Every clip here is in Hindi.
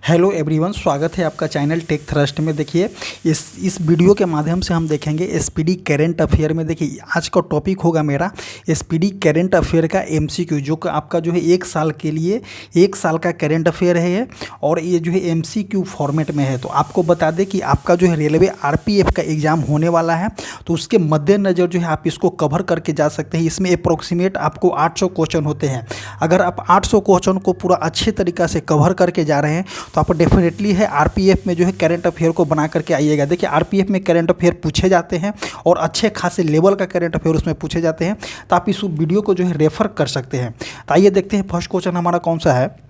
हेलो एवरीवन, स्वागत है आपका चैनल टेक थ्रस्ट में। देखिए इस वीडियो के माध्यम से हम देखेंगे एसपीडी करेंट अफेयर में। देखिए आज का टॉपिक होगा मेरा एसपीडी करेंट अफेयर का एमसीक्यू, जो कि आपका जो है 1 साल के लिए 1 साल का करेंट अफेयर है ये, और ये जो है एमसीक्यू फॉर्मेट में है। तो आपको बता दें कि आपका जो है रेलवे आरपीएफ का एग्ज़ाम होने वाला है, तो उसके मद्देनज़र जो है आप इसको कवर करके जा सकते हैं। इसमें अप्रोक्सीमेट आपको 800 क्वेश्चन होते हैं। अगर आप 800 क्वेश्चन को पूरा अच्छे तरीक़ा से कवर करके जा रहे हैं तो आप डेफिनेटली है आरपीएफ में जो है करंट अफेयर को बना करके आइएगा। देखिए आरपीएफ में करंट अफेयर पूछे जाते हैं और अच्छे खासे लेवल का करंट अफेयर उसमें पूछे जाते हैं, तो आप इस वीडियो को जो है रेफर कर सकते हैं। तो आइए देखते हैं फर्स्ट क्वेश्चन हमारा कौन सा है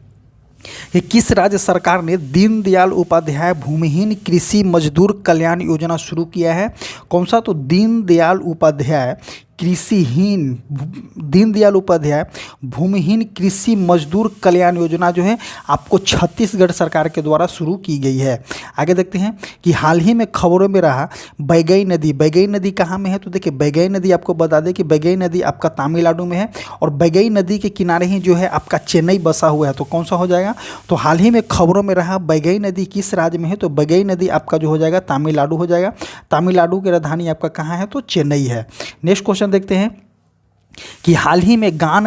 कि किस राज्य सरकार ने दीनदयाल उपाध्याय भूमिहीन कृषि मजदूर कल्याण योजना शुरू किया है। कौन सा? तो दीनदयाल उपाध्याय दीनदयाल उपाध्याय भूमिहीन कृषि मजदूर कल्याण योजना जो है आपको छत्तीसगढ़ सरकार के द्वारा शुरू की गई है। आगे देखते हैं कि हाल ही में खबरों में रहा बैगई नदी। बैगई नदी कहाँ में है? तो देखिए बैगई नदी आपको बता दें कि बैगई नदी आपका तमिलनाडु में है, और बैगई नदी के किनारे ही जो है आपका चेन्नई बसा हुआ है। तो कौन सा हो जाएगा? तो हाल ही में खबरों में रहा बैगई नदी किस राज्य में है? तो बैगई नदी आपका जो हो जाएगा तमिलनाडु हो जाएगा। तमिलनाडु की राजधानी आपका कहाँ है? तो चेन्नई है। नेक्स्ट क्वेश्चन देखते हैं कि हाल ही में गान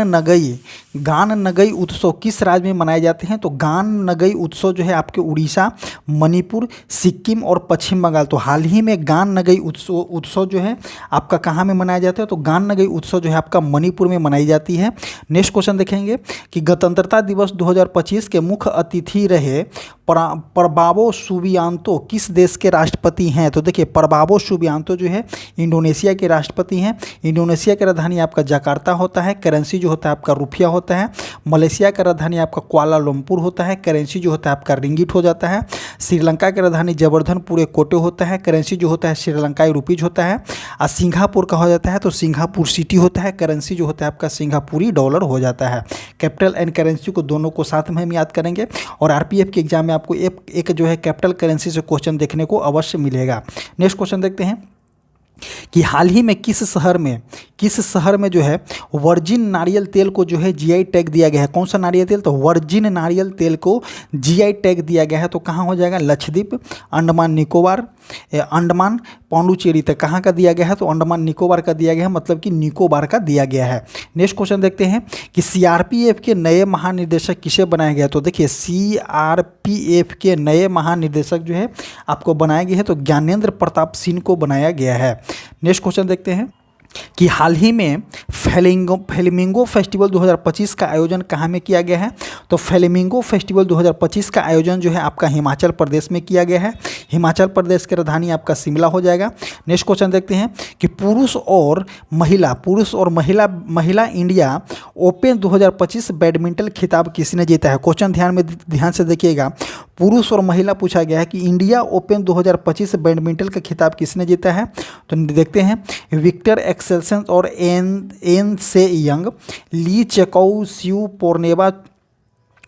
नगई उत्सव किस राज्य में मनाए जाते हैं? तो गान नगई उत्सव जो है आपके उड़ीसा, मणिपुर, सिक्किम और पश्चिम बंगाल। तो हाल ही में गान नगई उत्सव जो है आपका कहाँ में मनाया जाता है? तो गान नगई उत्सव जो है आपका मणिपुर में मनाई जाती है। नेक्स्ट क्वेश्चन देखेंगे कि गणतंत्रता दिवस 2025 के मुख्य अतिथि रहे प्रबावो सुबियांतो किस देश के राष्ट्रपति हैं? तो देखिए प्रबावो सुबियांतो जो है इंडोनेशिया के राष्ट्रपति हैं। इंडोनेशिया की राजधानी आपका जकार्ता होता है, करेंसी जो होता है आपका रुपया होता है। मलेशिया का राजधानी आपका कुआलालंपुर होता है, करेंसी जो होता है आपका रिंगिट हो जाता है। श्रीलंका की राजधानी जबरदनपुर कोटे होता है, करेंसी जो होता है श्रीलंकाई रुपीज होता है। और सिंगापुर का हो जाता है तो सिंगापुर सिटी होता है, करेंसी जो होता है आपका सिंगापुरी डॉलर हो जाता है। कैपिटल एंड करेंसी को दोनों को साथ में हम याद करेंगे, और आरपीएफ के एग्जाम में आपको एक जो है कैपिटल करेंसी से क्वेश्चन देखने को अवश्य मिलेगा। नेक्स्ट क्वेश्चन देखते हैं कि हाल ही में किस शहर में जो है वर्जिन नारियल तेल को जो है जीआई टैग दिया गया है। कौन सा नारियल तेल? तो वर्जिन नारियल तेल को जीआई टैग दिया गया है। तो कहाँ हो जाएगा? लक्षद्वीप, अंडमान निकोबार, अंडमान पौंडुचेरी तक कहाँ का दिया गया है? तो अंडमान निकोबार का दिया गया है, मतलब कि निकोबार का दिया गया है। नेक्स्ट क्वेश्चन देखते हैं कि सीआरपीएफ के नए महानिदेशक किसे बनाया गया? तो देखिए सीआरपीएफ के नए महानिदेशक जो है आपको बनाया गया है, तो ज्ञानेंद्र प्रताप सिंह को बनाया गया है। नेक्स्ट क्वेश्चन देखते हैं कि हाल ही में फ्लेमिंगो फेस्टिवल 2025 का आयोजन कहाँ में किया गया है? तो फ्लेमिंगो फेस्टिवल 2025 का आयोजन जो है आपका हिमाचल प्रदेश में किया गया है। हिमाचल प्रदेश की राजधानी आपका शिमला हो जाएगा। नेक्स्ट क्वेश्चन देखते हैं कि पुरुष और महिला इंडिया ओपन 2025 बैडमिंटन खिताब किसने जीता है? क्वेश्चन ध्यान से देखिएगा। पुरुष और महिला पूछा गया है कि इंडिया ओपन 2025 बैडमिंटन का खिताब किसने जीता है? तो देखते हैं विक्टर एक्सेल्सन और एन से यंग, ली चेकऊ, शिव पोर्नेवा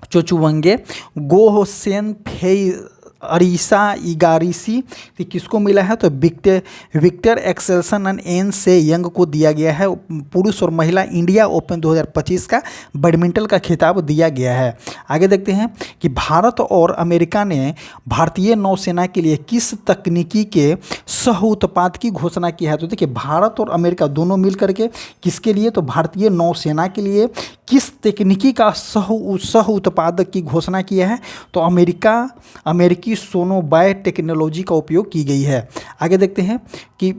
चोचुवंगे, गो सेन फेई अरीसा इगारिसी किसको मिला है? तो विक्टर एक्सेल्सन एंड एन से यंग को दिया गया है। पुरुष और महिला इंडिया ओपन 2025 का बैडमिंटन का खिताब दिया गया है। आगे देखते हैं कि भारत और अमेरिका ने भारतीय नौसेना के लिए किस तकनीकी के सह उत्पाद की घोषणा की है? तो देखिए भारत और अमेरिका दोनों मिल करके किसके लिए? तो भारतीय नौसेना के लिए किस तकनीकी का सह उत्पाद की घोषणा किया है? तो अमेरिकी सोनोबाय टेक्नोलॉजी का उपयोग की गई है। आगे देखते हैं कि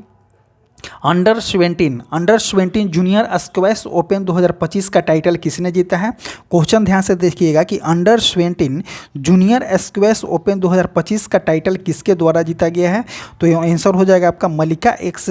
अंडर 17 जूनियर स्क्वैश ओपन 2025 का टाइटल किसने जीता है? क्वेश्चन ध्यान से देखिएगा कि अंडर 17 जूनियर स्क्वैश ओपन 2025 का टाइटल किसके द्वारा जीता गया है? तो ये आंसर हो जाएगा आपका मलिका एक्स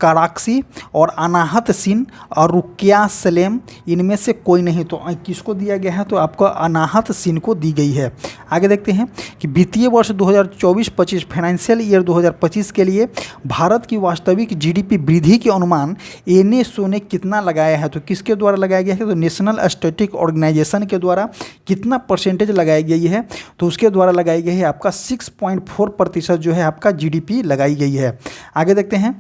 कराक्सी और अनाहत सिन और रुकिया सलेम, इनमें से कोई नहीं। तो किसको दिया गया है? तो आपको अनाहत सिन को दी गई है। आगे देखते हैं कि वित्तीय वर्ष 2024-25 फाइनेंशियल ईयर 2025 के लिए भारत की वास्तविक जीडीपी वृद्धि के अनुमान एनएसओ ने कितना लगाया है? तो किसके द्वारा लगाया गया है? तो नेशनल स्टैटिस्टिक्स ऑर्गेनाइजेशन के द्वारा कितना परसेंटेज लगाई गई है? तो उसके द्वारा लगाई गई है आपका 6.4% जो है आपका जीडीपी लगाई गई है। आगे देखते हैं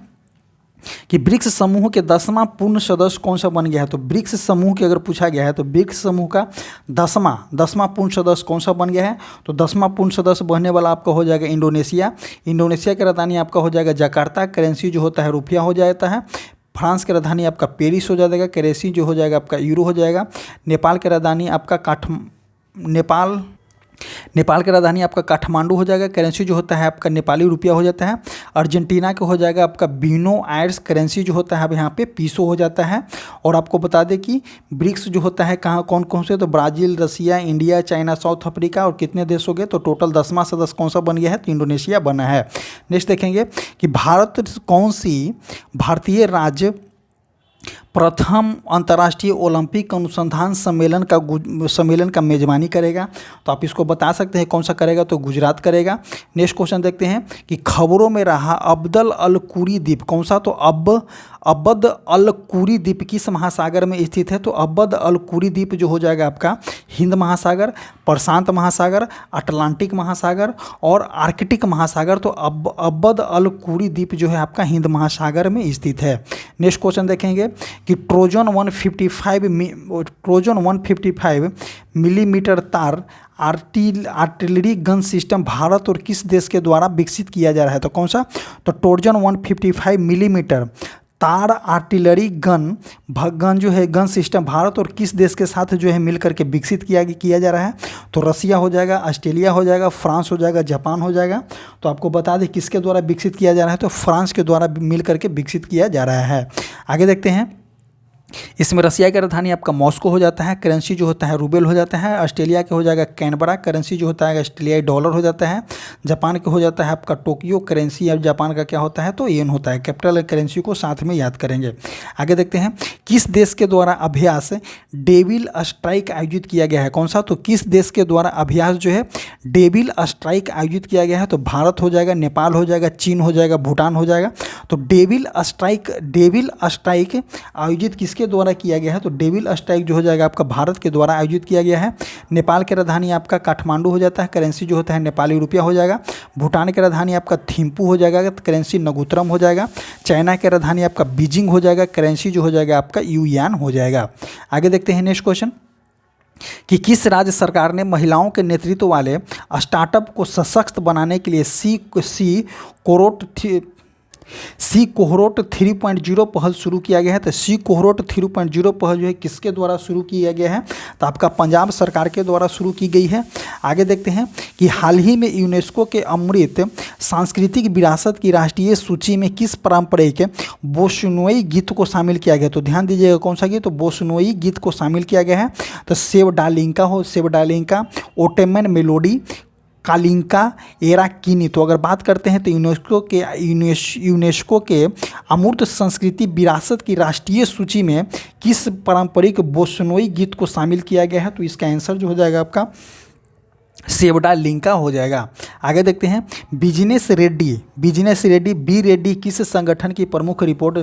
कि ब्रिक्स समूह के 10वां पूर्ण सदस्य कौन सा बन गया है। तो ब्रिक्स समूह के अगर पूछा गया है तो ब्रिक्स समूह का 10वां पूर्ण सदस्य कौन सा बन गया है। तो 10वां पूर्ण सदस्य बनने वाला आपका हो जाएगा इंडोनेशिया। इंडोनेशिया की राजधानी आपका हो जाएगा जकार्ता, करेंसी जो होता है रुपया हो जाता है। फ्रांस की राजधानी आपका पेरिस हो जाएगा, करेंसी जो हो जाएगा आपका यूरो हो जाएगा। नेपाल की राजधानी आपका नेपाल की राजधानी आपका काठमांडू हो जाएगा, करेंसी जो होता है आपका नेपाली रुपया हो जाता है। अर्जेंटीना का हो जाएगा आपका बीनो आयर्स, करेंसी जो होता है अब यहाँ पे पीसो हो जाता है। और आपको बता दें कि ब्रिक्स जो होता है कहाँ कौन कौन से, तो ब्राज़ील, रसिया, इंडिया, चाइना, साउथ अफ्रीका और कितने देश हो गए। तो टोटल 10वां सदस्य कौन सा बन गया है, तो इंडोनेशिया बना है। नेक्स्ट देखेंगे कि भारत कौन सी भारतीय राज्य प्रथम अंतर्राष्ट्रीय ओलंपिक अनुसंधान सम्मेलन का मेजबानी करेगा। तो आप इसको बता सकते हैं कौन सा करेगा, तो गुजरात करेगा। नेक्स्ट क्वेश्चन देखते हैं कि खबरों में रहा अब्दल अल कुरी द्वीप कौन सा, तो अब्द अल कुरी द्वीप किस महासागर में स्थित है। तो अब्द अल कुरी द्वीप जो हो जाएगा आपका हिंद महासागर, प्रशांत महासागर, अटलांटिक महासागर और आर्कटिक महासागर। तो अब्द अल कुरी द्वीप जो है आपका हिंद महासागर में स्थित है। नेक्स्ट क्वेश्चन देखेंगे कि ट्रोजन 155 मिलीमीटर तार आर्टिलरी गन सिस्टम भारत और किस देश के द्वारा विकसित किया जा रहा है। तो कौन सा, तो ट्रोजन 155 मिलीमीटर तार आर्टिलरी गन जो है गन सिस्टम भारत और किस देश के साथ जो है मिलकर के विकसित किया जा रहा है। तो रसिया हो जाएगा, ऑस्ट्रेलिया हो जाएगा, फ्रांस हो जाएगा, जापान हो जाएगा। तो आपको बता दें किसके द्वारा विकसित किया जा रहा है, तो फ्रांस के द्वारा मिलकर के विकसित किया जा रहा है। आगे देखते हैं, इसमें रसिया की राजधानी आपका मॉस्को हो जाता है, करेंसी जो होता है रूबेल हो जाता है। ऑस्ट्रेलिया के हो जाएगा कैनबरा, करेंसी जो होता है ऑस्ट्रेलियाई डॉलर हो जाता है। जापान के हो जाता है आपका टोक्यो, करेंसी अब जापान का क्या होता है, तो येन होता है। कैपिटल करेंसी को साथ में याद करेंगे। आगे देखते हैं, किस देश के द्वारा अभ्यास डेविल स्ट्राइक आयोजित किया गया है। कौन सा, तो किस देश के द्वारा अभ्यास जो है डेविल स्ट्राइक आयोजित किया गया है। तो भारत हो जाएगा, नेपाल हो जाएगा, चीन हो जाएगा, भूटान हो जाएगा। तो डेविल स्ट्राइक आयोजित किसके द्वारा किया गया है, तो डेविल स्ट्राइक जो हो जाएगा आपका भारत के द्वारा आयोजित किया गया है। नेपाल की राजधानी आपका काठमांडू हो जाता है, करेंसी जो होता है नेपाली रुपया हो जाएगा। भूटान की राजधानी आपका थिम्पू हो जाएगा, करेंसी नगुतरम हो जाएगा। चाइना की राजधानी आपका बीजिंग हो जाएगा, करेंसी जो हो जाएगा आपका युआन हो जाएगा। आगे देखते हैं नेक्स्ट क्वेश्चन कि किस राज्य सरकार ने महिलाओं के नेतृत्व वाले स्टार्टअप को सशक्त बनाने के लिए सी कोहरोट 3.0 पहल शुरू किया गया है। तो सी कोहरोट 3.0 पहल जो है किसके द्वारा शुरू किया गया है, तो आपका पंजाब सरकार के द्वारा शुरू की गई है। आगे देखते हैं कि हाल ही में यूनेस्को के अमृत सांस्कृतिक विरासत की राष्ट्रीय सूची में किस पारंपरिक बोसनोई गीत को शामिल किया गया। तो ध्यान दीजिएगा कौन सा गीत, तो बोसनोई गीत को शामिल किया गया है। तो सेवडालिंका, ओटेमन मेलोडी, कालिंका, एराकिनी। तो अगर बात करते हैं तो यूनेस्को के अमूर्त संस्कृति विरासत की राष्ट्रीय सूची में किस पारंपरिक बोसनोई गीत को शामिल किया गया है। तो इसका आंसर जो हो जाएगा आपका सेवडालिंका हो जाएगा। आगे देखते हैं, बिजनेस रेड्डी बी रेड्डी किस संगठन की प्रमुख रिपोर्ट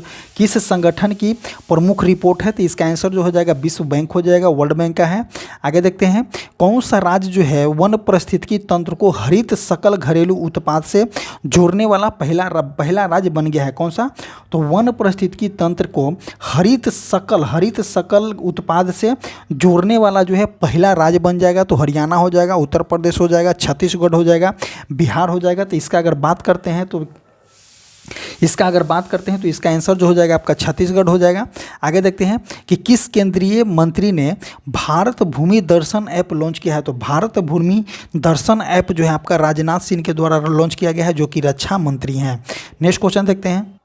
है। तो इसका आंसर जो हो जाएगा विश्व बैंक हो जाएगा, वर्ल्ड बैंक का है। आगे देखते हैं, कौन सा राज्य जो है वन पारिस्थितिकी तंत्र को हरित सकल घरेलू उत्पाद से जोड़ने वाला पहला राज्य बन गया है। कौन सा, तो वन पारिस्थितिकी तंत्र को हरित सकल उत्पाद से जोड़ने वाला जो है पहला राज्य बन जाएगा। तो हरियाणा हो जाएगा, उत्तर प्रदेश हो जाएगा, छत्तीसगढ़ हो जाएगा, बिहार हो जाएगा। तो इसका अगर बात करते हैं तो इसका आंसर जो हो जाएगा आपका छत्तीसगढ़ हो जाएगा। आगे देखते हैं कि किस केंद्रीय मंत्री ने भारत भूमि दर्शन ऐप लॉन्च किया है। तो भारत भूमि दर्शन ऐप जो है आपका राजनाथ सिंह के द्वारा लॉन्च किया गया है, जो कि रक्षा मंत्री हैं। नेक्स्ट क्वेश्चन देखते हैं,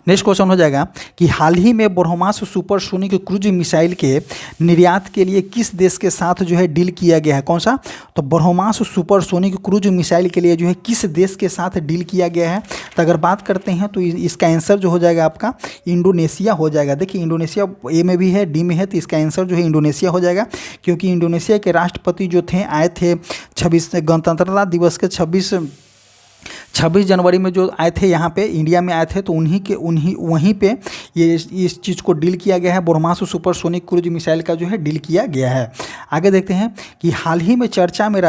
नेक्स्ट क्वेश्चन हो जाएगा कि हाल ही में ब्रह्मोस सुपरसोनिक क्रूज मिसाइल के निर्यात के लिए किस देश के साथ जो है डील किया गया है। कौन सा, तो ब्रह्मोस सुपरसोनिक क्रूज मिसाइल के लिए जो है किस देश के साथ डील किया गया है। तो अगर बात करते हैं तो इसका आंसर जो हो जाएगा आपका इंडोनेशिया हो जाएगा। देखिए इंडोनेशिया ए में भी है, डी में है, तो इसका आंसर जो है इंडोनेशिया हो जाएगा। क्योंकि इंडोनेशिया के राष्ट्रपति जो थे आए थे 26 गणतंत्रता दिवस के 26 जनवरी में जो आए थे यहाँ पे इंडिया में आए थे। तो वहीं पे ये इस चीज़ को डील किया गया है। ब्रह्मोस सुपरसोनिक क्रूज मिसाइल का जो है डील किया गया है। आगे देखते हैं कि हाल ही में चर्चा में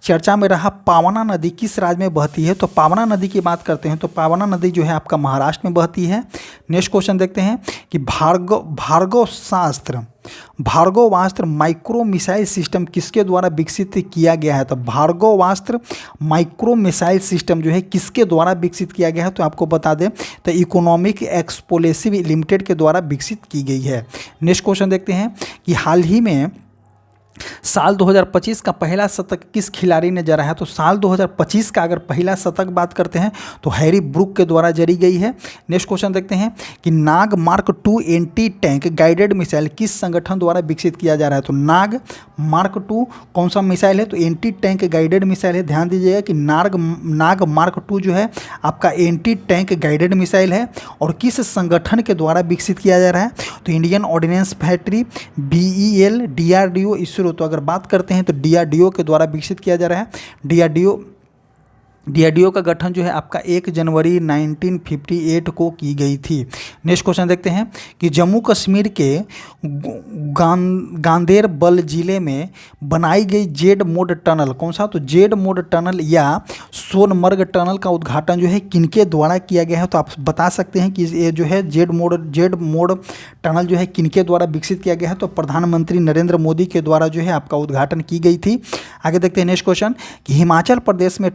चर्चा में रहा पावना नदी किस राज्य में बहती है? तो पावना नदी की बात करते हैं तो पावना नदी जो है आपका महाराष्ट्र में बहती है। नेक्स्ट क्वेश्चन देखते हैं कि भार्गवास्त्र माइक्रो मिसाइल सिस्टम किसके द्वारा विकसित किया गया है? तो भार्गवास्त्र माइक्रो मिसाइल सिस्टम जो है किसके द्वारा विकसित किया गया है? तो आपको बता दें तो इकोनॉमिक एक्सप्लोसिव लिमिटेड के द्वारा विकसित की गई है। नेक्स्ट क्वेश्चन देखते हैं कि हाल ही में साल 2025 का पहला शतक किस खिलाड़ी ने जड़ा है? तो साल 2025 का अगर पहला शतक बात करते हैं तो हैरी ब्रूक के द्वारा जड़ी गई है। नेक्स्ट क्वेश्चन देखते हैं कि Nag mark 2 anti tank guided missile किस संगठन द्वारा विकसित किया जा रहा है? तो नाग मार्क 2 कौन सा मिसाइल है? तो एंटी टैंक गाइडेड मिसाइल है। ध्यान दीजिएगा कि नाग मार्क 2 जो है आपका एंटी टैंक गाइडेड मिसाइल है और किस संगठन के द्वारा विकसित किया जा रहा है? तो Indian ordnance factory, BEL, DRDO, ISRO. तो अगर बात करते हैं तो DRDO के द्वारा विकसित किया जा रहा है। DRDO का गठन जो है आपका 1 जनवरी 1958 को की गई थी। नेक्स्ट क्वेश्चन देखते हैं कि जम्मू कश्मीर के गांदेरबल जिले में बनाई गई जेड मोड टनल कौन सा? तो जेड मोड टनल या सोनमर्ग टनल का उद्घाटन जो है किनके द्वारा किया गया है? तो आप बता सकते हैं कि ये जो है जेड मोड टनल जो है किनके द्वारा विकसित किया गया है? तो प्रधानमंत्री नरेंद्र मोदी के द्वारा जो है आपका उद्घाटन की गई थी। आगे देखते हैं नेक्स्ट क्वेश्चन कि हिमाचल प्रदेश में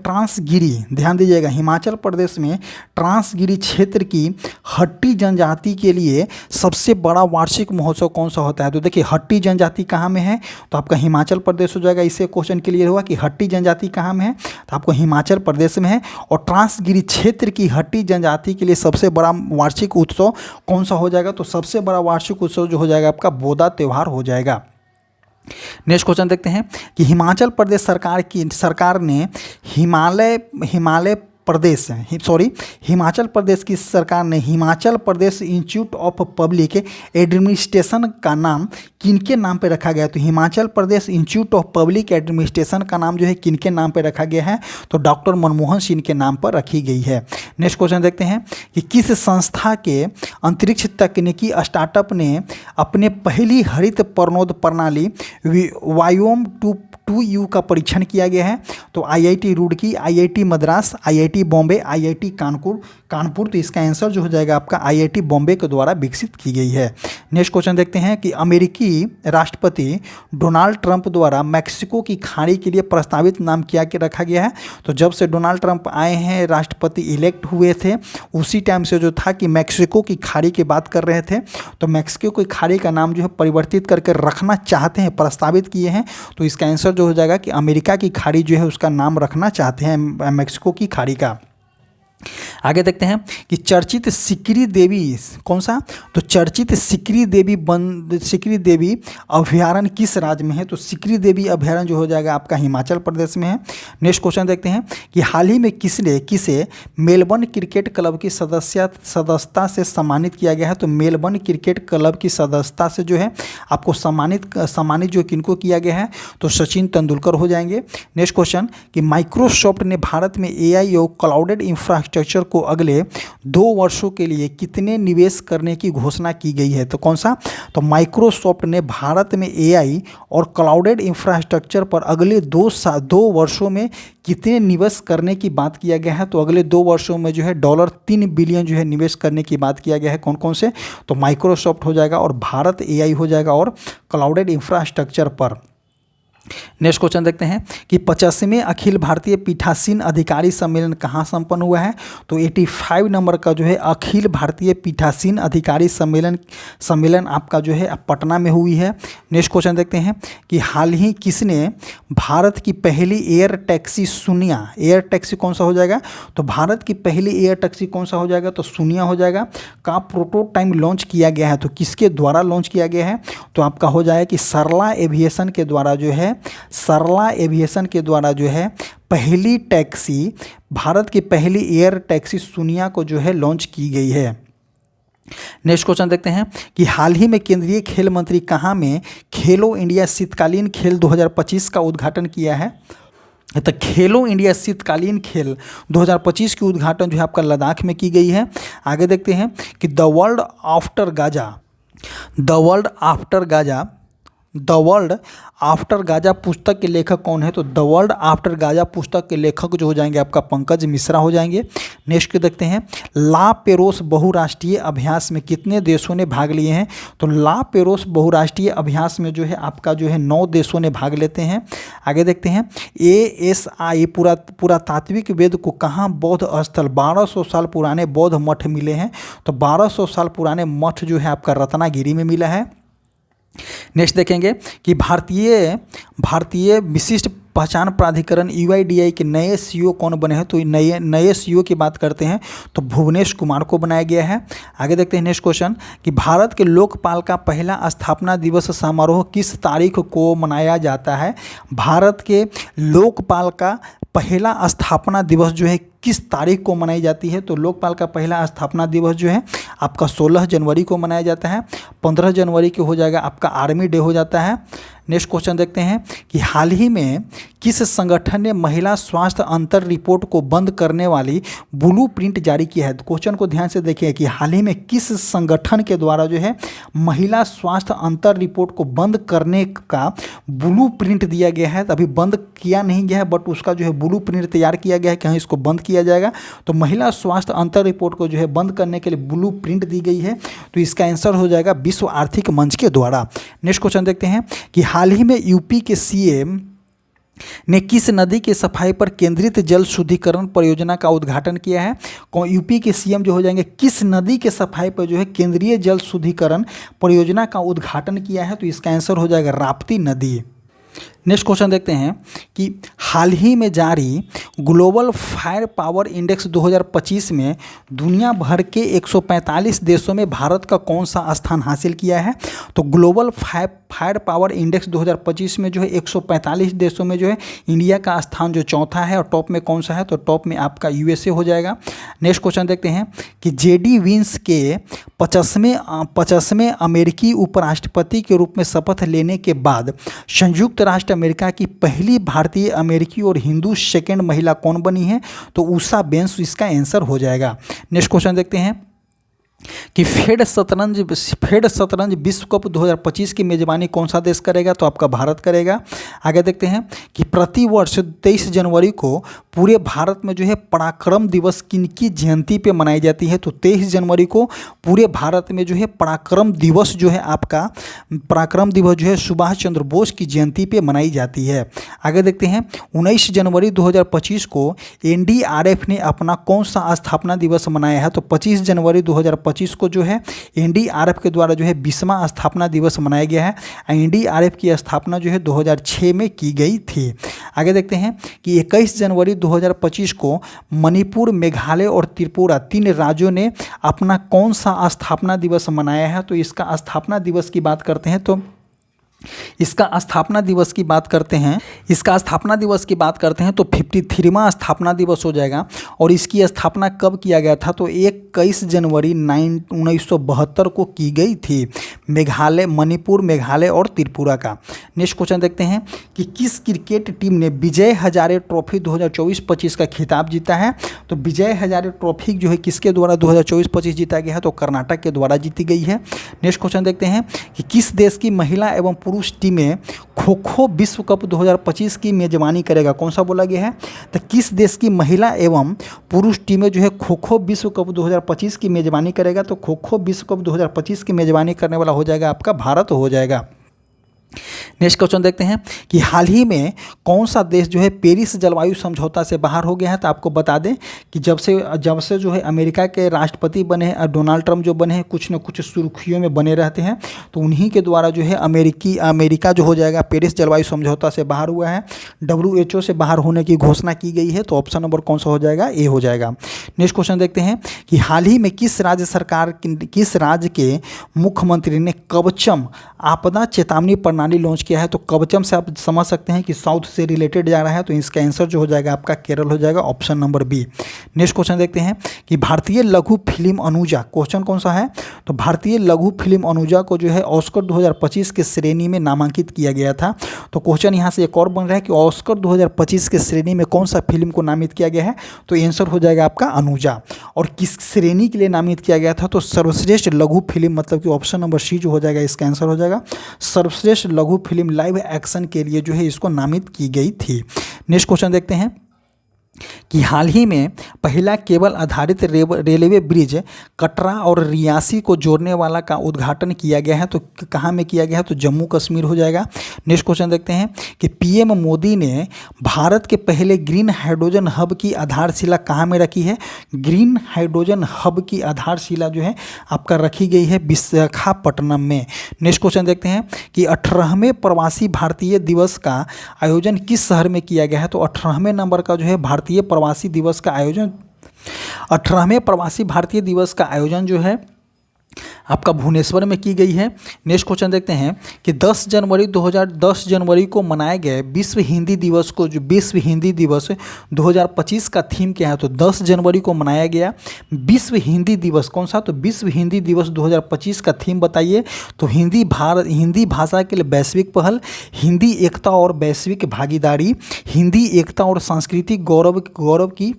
ध्यान दीजिएगा, हिमाचल प्रदेश में ट्रांसगिरी क्षेत्र की हट्टी जनजाति के लिए सबसे बड़ा वार्षिक महोत्सव कौन सा होता है? तो देखिए हट्टी जनजाति कहाँ में है? तो आपका हिमाचल प्रदेश हो जाएगा। इससे क्वेश्चन क्लियर हुआ कि हट्टी जनजाति कहाँ में है? तो आपको हिमाचल प्रदेश में है। और ट्रांसगिरी क्षेत्र की हट्टी जनजाति के लिए सबसे बड़ा वार्षिक उत्सव कौन सा हो जाएगा? तो सबसे बड़ा वार्षिक उत्सव जो हो जाएगा आपका बोदा त्यौहार हो जाएगा। नेक्स्ट क्वेश्चन देखते हैं कि हिमाचल प्रदेश सरकार ने हिमाचल प्रदेश की सरकार ने Himachal Pradesh institute of public administration का नाम किनके नाम पर रखा गया है? तो Himachal Pradesh institute of public administration का नाम जो है किनके नाम पर रखा गया है? तो डॉक्टर मनमोहन सिंह के नाम पर रखी गई है। नेक्स्ट क्वेश्चन देखते हैं कि किस संस्था के अंतरिक्ष तकनीकी स्टार्टअप ने अपने पहली हरित प्रणोद प्रणाली वायोम 2U का परीक्षण किया गया है? तो IIT Roorkee, IIT Madras, IIT Bombay, IIT Kanpur. तो इसका आंसर जो हो जाएगा आपका IIT बॉम्बे के द्वारा विकसित की गई है। नेक्स्ट क्वेश्चन देखते हैं कि अमेरिकी राष्ट्रपति डोनाल्ड ट्रंप द्वारा मैक्सिको की खाड़ी के लिए प्रस्तावित नाम क्या के रखा गया है? तो जब से डोनाल्ड ट्रंप आए हैं, राष्ट्रपति इलेक्ट हुए थे, उसी टाइम से जो था कि मैक्सिको की खाड़ी की बात कर रहे थे, तो मैक्सिको की खाड़ी का नाम जो है परिवर्तित करके रखना चाहते हैं, प्रस्तावित किए हैं। तो इसका आंसर जो हो जाएगा कि अमेरिका की खाड़ी जो है उसका नाम रखना चाहते हैं मैक्सिको की खाड़ी का। आगे देखते हैं कि चर्चित सिकरी देवी कौन सा? तो चर्चित सिकरी देवी अभयारण्य किस राज्य में है? तो सिकरी देवी अभयारण्य जो हो जाएगा आपका हिमाचल प्रदेश में है। नेक्स्ट क्वेश्चन देखते हैं कि हाल ही में किसे मेलबर्न क्रिकेट क्लब की सदस्यता से सम्मानित किया गया है? तो मेलबर्न क्रिकेट क्लब की सदस्यता से जो है आपको सम्मानित जो किनको किया गया है? तो सचिन तेंदुलकर हो जाएंगे। नेक्स्ट क्वेश्चन कि माइक्रोसॉफ्ट ने भारत में AI और क्लाउडेड इंफ्रास्ट्रक्चर को अगले 2 वर्षों के लिए कितने निवेश करने की घोषणा की गई है? तो कौन सा? तो माइक्रोसॉफ्ट ने भारत में AI और क्लाउडेड इंफ्रास्ट्रक्चर पर अगले 2 वर्षों में कितने निवेश करने की बात किया गया है? तो अगले 2 वर्षों में जो है $3 बिलियन जो है निवेश करने की बात किया गया है। कौन कौन से? तो माइक्रोसॉफ्ट हो जाएगा और भारत AI हो जाएगा और क्लाउडेड इंफ्रास्ट्रक्चर पर। नेक्स्ट क्वेश्चन देखते हैं कि 50वें अखिल भारतीय पीठासीन अधिकारी सम्मेलन कहाँ संपन्न हुआ है? तो 85 नंबर का जो है अखिल भारतीय पीठासीन अधिकारी सम्मेलन आपका जो है पटना में हुई है। नेक्स्ट क्वेश्चन देखते हैं कि हाल ही किसने भारत की पहली एयर टैक्सी सुनिया, एयर टैक्सी कौन सा हो जाएगा? तो भारत की पहली एयर टैक्सी कौन सा हो जाएगा? तो सुनिया हो जाएगा का प्रोटोटाइप लॉन्च किया गया है। तो किसके द्वारा लॉन्च किया गया है? तो आपका हो जाएगा कि सरला एविएशन के द्वारा जो है पहली टैक्सी, भारत की पहली एयर टैक्सी सुनिया को जो है लॉन्च की गई है। नेक्स्ट क्वेश्चन देखते हैं कि हाल ही में केंद्रीय खेल मंत्री कहाँ में खेलो इंडिया शीतकालीन खेल 2025 का उद्घाटन किया है? तो खेलो इंडिया शीतकालीन खेल 2025 की उद्घाटन जो है आपका लद्दाख में की गई है। आगे देखते हैं कि the world after Gaza the world after Gaza पुस्तक के लेखक कौन है? तो द वर्ल्ड आफ्टर गाजा पुस्तक के लेखक जो हो जाएंगे आपका पंकज मिश्रा हो जाएंगे। नेक्स्ट देखते हैं, ला पेरोस बहुराष्ट्रीय अभ्यास में कितने देशों ने भाग लिए हैं? तो ला पेरोस बहुराष्ट्रीय अभ्यास में जो है आपका जो है 9 देशों ने भाग लेते हैं। आगे देखते हैं, ASI पुरातात्विक वेद को कहाँ बौद्ध स्थल 1200 साल पुराने बौद्ध मठ मिले हैं? तो 1200 साल पुराने मठ जो है आपका रत्नागिरी में मिला है। नेक्स्ट देखेंगे कि भारतीय विशिष्ट पहचान प्राधिकरण UIDAI के नए CEO कौन बने हैं? तो नए CEO की बात करते हैं तो भुवनेश कुमार को बनाया गया है। आगे देखते हैं नेक्स्ट क्वेश्चन कि भारत के लोकपाल का पहला स्थापना दिवस समारोह किस तारीख को मनाया जाता है? भारत के लोकपाल का पहला स्थापना दिवस जो है किस तारीख को मनाई जाती है? तो लोकपाल का पहला स्थापना दिवस जो है आपका 16 जनवरी को मनाया जाता है। 15 जनवरी को हो जाएगा आपका आर्मी डे हो जाता है। नेक्स्ट क्वेश्चन देखते हैं कि हाल ही में किस संगठन ने महिला स्वास्थ्य अंतर रिपोर्ट को बंद करने वाली ब्लूप्रिंट जारी किया है? क्वेश्चन को ध्यान से देखिए कि हाल ही में किस संगठन के द्वारा जो है महिला स्वास्थ्य अंतर रिपोर्ट को बंद करने का ब्लूप्रिंट दिया गया है। अभी बंद किया नहीं गया है बट उसका जो है ब्लूप्रिंट तैयार किया गया है कि हाँ इसको बंद किया जाएगा। तो महिला स्वास्थ्य अंतर रिपोर्ट को जो है बंद करने के लिए ब्लूप्रिंट दी गई है। तो इसका आंसर हो जाएगा विश्व आर्थिक मंच के द्वारा। नेक्स्ट क्वेश्चन देखते हैं कि हाल ही में यूपी के CM ने किस नदी की सफाई पर केंद्रित जल शुद्धिकरण परियोजना का उद्घाटन किया है? यूपी के CM जो हो जाएंगे किस नदी के सफाई पर जो है केंद्रीय जल शुद्धिकरण परियोजना का उद्घाटन किया है? तो इसका आंसर हो जाएगा राप्ती नदी। नेक्स्ट क्वेश्चन देखते हैं कि हाल ही में जारी ग्लोबल फायर पावर इंडेक्स 2025 में दुनिया भर के 145 देशों में भारत का कौन सा स्थान हासिल किया है? तो ग्लोबल फायर पावर इंडेक्स 2025 में जो है 145 देशों में जो है इंडिया का स्थान जो चौथा है और टॉप में कौन सा है? तो टॉप में आपका USA हो जाएगा। नेक्स्ट क्वेश्चन देखते हैं कि JD विंस के 50वें अमेरिकी उपराष्ट्रपति के रूप में शपथ लेने के बाद संयुक्त राष्ट्र अमेरिका की पहली भारतीय अमेरिकी और हिंदू सेकेंड महिला कौन बनी है? तो उषा बेंस इसका आंसर हो जाएगा। नेक्स्ट क्वेश्चन देखते हैं कि फेड शतरंज विश्व कप 2025 की मेजबानी कौन सा देश करेगा? तो आपका भारत करेगा। आगे देखते हैं कि प्रतिवर्ष 23 जनवरी को पूरे भारत में जो है पराक्रम दिवस किनकी जयंती पे मनाई जाती है? तो 23 जनवरी को पूरे भारत में जो है पराक्रम दिवस जो है आपका पराक्रम दिवस जो है सुभाष चंद्र बोस की जयंती पे मनाई जाती है। आगे देखते हैं 19 जनवरी 2025 को NDRF ने अपना कौन सा स्थापना दिवस मनाया है? तो 25 जनवरी 2025 को जो है NDRF के द्वारा जो है 20वां स्थापना दिवस मनाया गया है। NDRF की स्थापना जो है 2006 में की गई थी। आगे देखते हैं कि 21 जनवरी 2025 को मणिपुर, मेघालय और त्रिपुरा 3 राज्यों ने अपना कौन सा स्थापना दिवस मनाया है? तो इसका स्थापना दिवस की बात करते हैं तो इसका स्थापना दिवस की बात करते हैं तो 53वां स्थापना दिवस हो जाएगा। और इसकी स्थापना कब किया गया था? तो 21 जनवरी 1972 को की गई थी मणिपुर, मेघालय और त्रिपुरा का। नेक्स्ट क्वेश्चन देखते हैं कि किस क्रिकेट टीम ने विजय हजारे ट्रॉफी 2024-25 का खिताब जीता है? तो विजय हजारे ट्रॉफी जो है किसके द्वारा 2024-25 जीता गया है? तो कर्नाटक के द्वारा जीती गई है। नेक्स्ट क्वेश्चन देखते हैं कि किस देश की महिला एवं पुरुष टीमें खो खो विश्व कप 2025 की मेजबानी करेगा? कौन सा बोला गया है? तो किस देश की महिला एवं पुरुष टीमें जो है खो खो विश्व कप 2025 की मेजबानी करेगा? तो खो खो विश्व कप 2025 की मेजबानी करने वाला हो जाएगा आपका भारत हो जाएगा। नेक्स्ट क्वेश्चन देखते हैं कि हाल ही में कौन सा देश जो है पेरिस जलवायु समझौता से बाहर हो गया है? तो आपको बता दें कि जब से जो है अमेरिका के राष्ट्रपति बने हैं डोनाल्ड ट्रंप जो बने हैं कुछ न कुछ सुर्खियों में बने रहते हैं। तो उन्हीं के द्वारा जो है अमेरिका जो हो जाएगा पेरिस जलवायु समझौता से बाहर हुआ है। WHO से बाहर होने की घोषणा की गई है। तो ऑप्शन नंबर कौन सा हो जाएगा? ए हो जाएगा। नेक्स्ट क्वेश्चन देखते हैं कि हाल ही में किस राज्य के मुख्यमंत्री ने कवचम आपदा चेतावनी प्रणाली लॉन्च किया है? तो कवचम से आप समझ सकते हैं कि साउथ से रिलेटेड जा रहा है। तो इसका आंसर जो हो जाएगा आपका केरल हो जाएगा, option number B. Next question देखते हैं कि भारतीय लघु फिल्म अनुजा, क्वेश्चन कौन सा है? तो भारतीय लघु फिल्म अनुजा को जो है ऑस्कर 2025 के श्रेणी में नामांकित किया गया था। तो क्वेश्चन यहाँ से एक और बन रहा है कि ऑस्कर 2025 के श्रेणी में कौन सा फिल्म को नामित किया गया है? तो आंसर हो जाएगा आपका अनुजा। और किस श्रेणी के लिए नामित किया गया था? तो सर्वश्रेष्ठ लघु फिल्म, मतलब कि ऑप्शन नंबर सी जो हो जाएगा इसका आंसर हो जाएगा सर्वश्रेष्ठ श्रेष्ठ लघु फिल्म लाइव एक्शन के लिए जो है इसको नामित की गई थी। नेक्स्ट क्वेश्चन देखते हैं कि हाल ही में पहला केबल आधारित रेलवे ब्रिज कटरा और रियासी को जोड़ने वाला का उद्घाटन किया गया है, तो कहाँ में किया गया है, तो जम्मू कश्मीर हो जाएगा। नेक्स्ट क्वेश्चन देखते हैं कि पीएम मोदी ने भारत के पहले ग्रीन हाइड्रोजन हब की आधारशिला कहाँ में रखी है। ग्रीन हाइड्रोजन हब की आधारशिला जो है आपका रखी गई है विशाखापट्टनम में। नेक्स्ट क्वेश्चन देखते हैं कि 18वें प्रवासी भारतीय दिवस का आयोजन किस शहर में किया गया है, तो 18वें नंबर का जो है भारतीय प्रवासी दिवस का आयोजन 18वें प्रवासी भारतीय दिवस का आयोजन जो है आपका भुवनेश्वर में की गई है। नेक्स्ट क्वेश्चन देखते हैं कि 10 जनवरी को मनाए गए विश्व हिंदी दिवस को, जो विश्व हिंदी दिवस 2025 का थीम क्या है, तो 10 जनवरी को मनाया गया विश्व हिंदी दिवस कौन सा, तो विश्व हिंदी दिवस 2025 का थीम बताइए। तो हिंदी भाषा के लिए वैश्विक पहल, हिंदी एकता और वैश्विक भागीदारी, हिंदी एकता और सांस्कृतिक गौरव की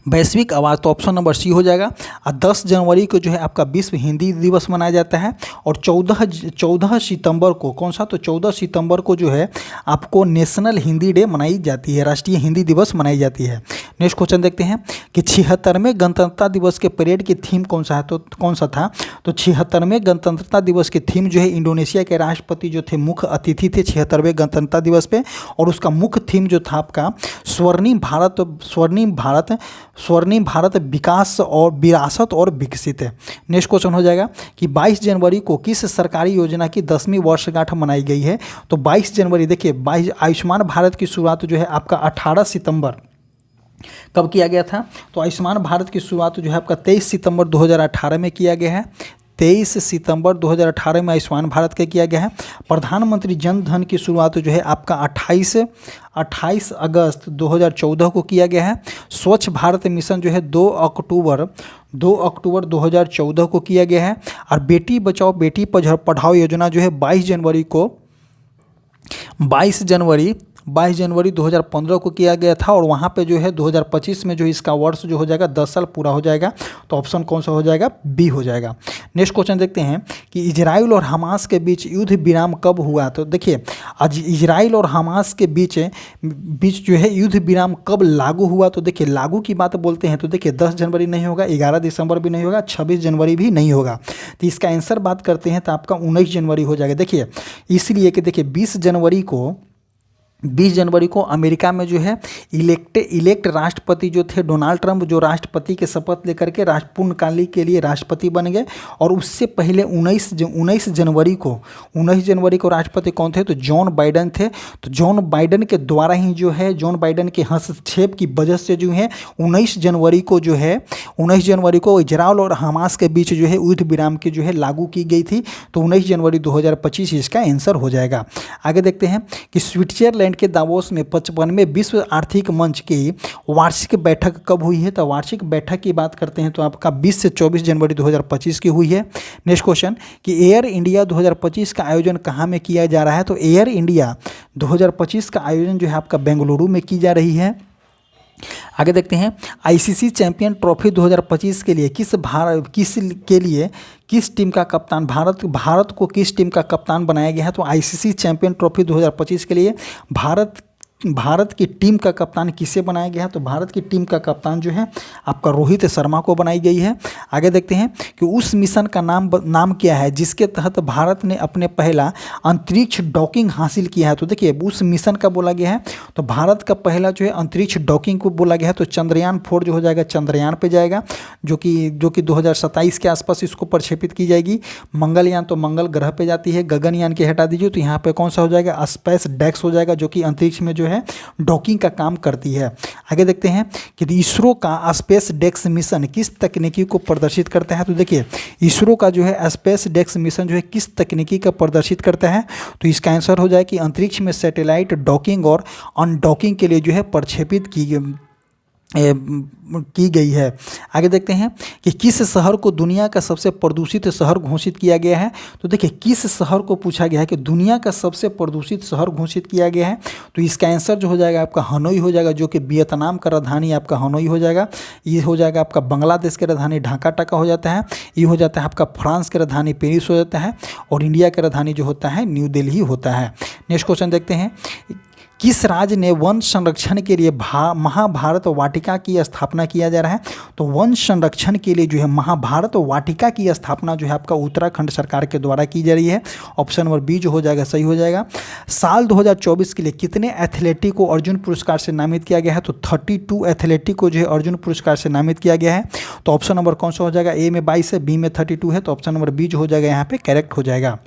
वैश्विक आवाज़, तो ऑप्शन नंबर सी हो जाएगा। और 10 जनवरी को जो है आपका विश्व हिंदी दिवस मनाया जाता है। और 14 सितंबर को कौन सा, तो 14 सितंबर को जो है आपको नेशनल हिंदी डे मनाई जाती है, राष्ट्रीय हिंदी दिवस मनाई जाती है। नेक्स्ट क्वेश्चन देखते हैं कि 76वें गणतंत्रता दिवस के परेड की थीम कौन सा है, तो कौन सा था, तो 76वें गणतंत्रता दिवस की थीम जो है इंडोनेशिया के राष्ट्रपति जो थे मुख्य अतिथि थे 76वें गणतंत्रता दिवस पे, और उसका मुख्य थीम जो था आपका स्वर्णिम भारत विकास और विरासत और विकसित है। नेक्स्ट क्वेश्चन हो जाएगा कि 22 जनवरी को किस सरकारी योजना की 10वीं वर्षगांठ मनाई गई है, तो 22 जनवरी देखिए 22 आयुष्मान भारत की शुरुआत जो है आपका 18 सितंबर कब किया गया था, तो आयुष्मान भारत की शुरुआत जो है आपका 23 सितंबर 2018 में किया गया है। 23 सितंबर 2018 में आयुष्मान भारत का किया गया है। प्रधानमंत्री जन धन की शुरुआत जो है आपका 28 अगस्त 2014 को किया गया है। स्वच्छ भारत मिशन जो है 2 अक्टूबर 2014 को किया गया है। और बेटी बचाओ बेटी पढ़ाओ योजना जो है 22 जनवरी 2015 को किया गया था। और वहाँ पे जो है 2025 में जो इसका वर्ष जो हो जाएगा 10 साल पूरा हो जाएगा, तो ऑप्शन कौन सा हो जाएगा, बी हो जाएगा। नेक्स्ट क्वेश्चन देखते हैं कि इजराइल और हमास के बीच युद्ध विराम कब हुआ, तो देखिए आज इजराइल और हमास के बीच जो है युद्ध विराम कब लागू हुआ, तो देखिए लागू की बात बोलते हैं तो देखिए 10 जनवरी नहीं होगा, 11 दिसंबर भी नहीं होगा, 26 जनवरी भी नहीं होगा। तो इसका आंसर बात करते हैं तो आपका 19 जनवरी हो जाएगा। देखिए इसलिए कि देखिए 20 जनवरी को अमेरिका में जो है इलेक्ट राष्ट्रपति जो थे डोनाल्ड ट्रंप, जो राष्ट्रपति के शपथ लेकर के पूर्णकालिक के लिए राष्ट्रपति बन गए। और उससे पहले 19 जनवरी को राष्ट्रपति कौन थे, तो जॉन बाइडन थे। तो जॉन बाइडन के द्वारा ही जो है जॉन बाइडन के हस्तक्षेप की वजह से जो है 19 जनवरी को इजराइल और हमास के बीच जो है युद्ध विराम की जो है लागू की गई थी। तो 19 जनवरी 2025 इसका आंसर हो जाएगा। आगे देखते हैं कि स्विट्जरलैंड के दावोस में 55वें विश्व आर्थिक मंच की वार्षिक बैठक कब हुई है, तो वार्षिक बैठक की बात करते हैं तो आपका 20 से 24 जनवरी 2025 की हुई है। नेक्स्ट क्वेश्चन कि एयर इंडिया 2025 का आयोजन कहाँ में किया जा रहा है, तो एयर इंडिया 2025 का आयोजन जो है आपका बेंगलुरु में की जा रही है। आगे देखते हैं आईसीसी चैंपियन ट्रॉफी 2025 के लिए किस टीम का कप्तान भारत को किस टीम का कप्तान बनाया गया है, तो आईसीसी चैंपियन ट्रॉफी 2025 के लिए भारत की टीम का कप्तान किसे बनाया गया है, तो भारत की टीम का कप्तान जो है आपका रोहित शर्मा को बनाई गई है। आगे देखते हैं कि उस मिशन का नाम क्या है जिसके तहत भारत ने अपने पहला अंतरिक्ष डॉकिंग हासिल किया है, तो देखिए उस मिशन का बोला गया है तो भारत का पहला जो है अंतरिक्ष डॉकिंग को बोला गया है, तो चंद्रयान 4 जो हो जाएगा चंद्रयान पे जाएगा, जो कि 2027 के आसपास इसको प्रक्षेपित की जाएगी। मंगलयान तो मंगल ग्रह पे जाती है, गगनयान के हटा दीजिए तो यहाँ पे कौन सा हो जाएगा, स्पेस डेक्स हो जाएगा, जो कि अंतरिक्ष में जो है डॉकिंग का काम करती है। आगे देखते हैं कि इसरो का स्पेस डेक्स मिशन किस तकनीकी को प्रदर्शित करता है, तो देखिए इसरो का जो है स्पेस डेक्स मिशन जो है किस तकनीकी का प्रदर्शित करता है, तो इसका आंसर हो जाए कि अंतरिक्ष में सैटेलाइट डॉकिंग और अनडॉकिंग के लिए जो है प्रक्षेपित की गई है। आगे देखते हैं कि किस शहर को दुनिया का सबसे प्रदूषित शहर घोषित किया गया है। तो देखिए किस शहर को पूछा गया है कि दुनिया का सबसे प्रदूषित शहर घोषित किया गया है, तो इसका आंसर जो हो जाएगा आपका हनोई हो जाएगा, जो कि वियतनाम का राजधानी आपका हनोई हो जाएगा। ये हो जाएगा आपका बांग्लादेश की राजधानी ढाका टाका हो जाता है। ये हो जाता है आपका फ्रांस की राजधानी पेरिस हो जाता है। और इंडिया की राजधानी जो होता है न्यू दिल्ली होता है। नेक्स्ट क्वेश्चन देखते हैं, किस राज्य ने वन संरक्षण के लिए महाभारत वाटिका की स्थापना किया जा रहा है। तो वन संरक्षण के लिए जो है महाभारत वाटिका की स्थापना जो है आपका उत्तराखंड सरकार के द्वारा की जा रही है। ऑप्शन नंबर बी जो हो जाएगा सही हो जाएगा। साल 2024 के लिए कितने एथलेटिक को अर्जुन पुरस्कार से नामित किया गया है। तो 32 एथलेटिक को जो है अर्जुन पुरस्कार से नामित किया गया है। तो ऑप्शन नंबर कौन सा हो जाएगा, ए में 22 है, बी में 32 है। तो ऑप्शन नंबर बी जो हो जाएगा यहाँ पे करेक्ट हो जाएगा।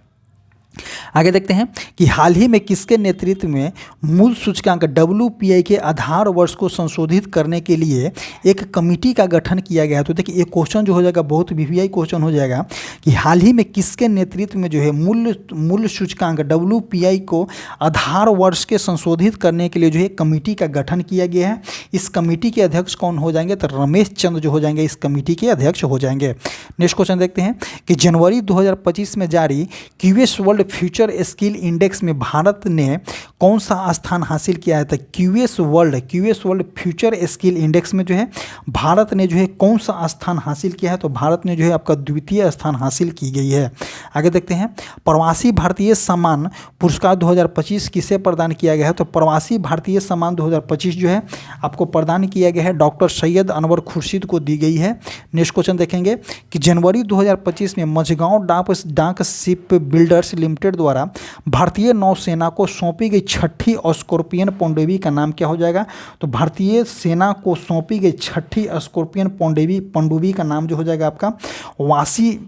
आगे देखते हैं कि हाल ही में किसके नेतृत्व में मूल सूचकांक WPI के आधार वर्ष को संशोधित करने के लिए एक कमेटी का गठन किया गया है। तो देखिए ये क्वेश्चन जो हो जाएगा बहुत VVI क्वेश्चन हो जाएगा कि हाल ही में किसके नेतृत्व में जो है मूल सूचकांक WPI को आधार वर्ष के संशोधित करने के लिए जो है कमेटी का गठन किया गया है। इस कमेटी के अध्यक्ष कौन हो जाएंगे, तो रमेश चंद्र जो हो जाएंगे इस कमेटी के अध्यक्ष हो जाएंगे। नेक्स्ट क्वेश्चन देखते हैं कि जनवरी 2025 में जारी QS world future skill index में भारत ने कौन सा स्थान हासिल किया है। तो QS world future skill index में जो है भारत ने जो है कौन सा स्थान हासिल किया है। तो भारत ने जो है आपका द्वितीय स्थान हासिल की गई है। आगे देखते हैं प्रवासी भारतीय सम्मान पुरस्कार 2025 किसे प्रदान किया गया है। तो प्रवासी भारतीय सम्मान 2025 जो है आपको प्रदान किया गया है डॉक्टर सैयद अनवर खुर्शीद को दी गई है। नेक्स्ट क्वेश्चन देखेंगे कि जनवरी 2025 में मझगांव डाक शिप बिल्डर्स लिमिटेड द्वारा भारतीय नौसेना को सौंपी गई छठी स्कॉर्पियन पनडुब्बी का नाम क्या हो जाएगा। तो भारतीय सेना को सौंपी गई छठी स्कॉर्पियन पनडुब्बी का नाम जो हो जाएगा आपका वासी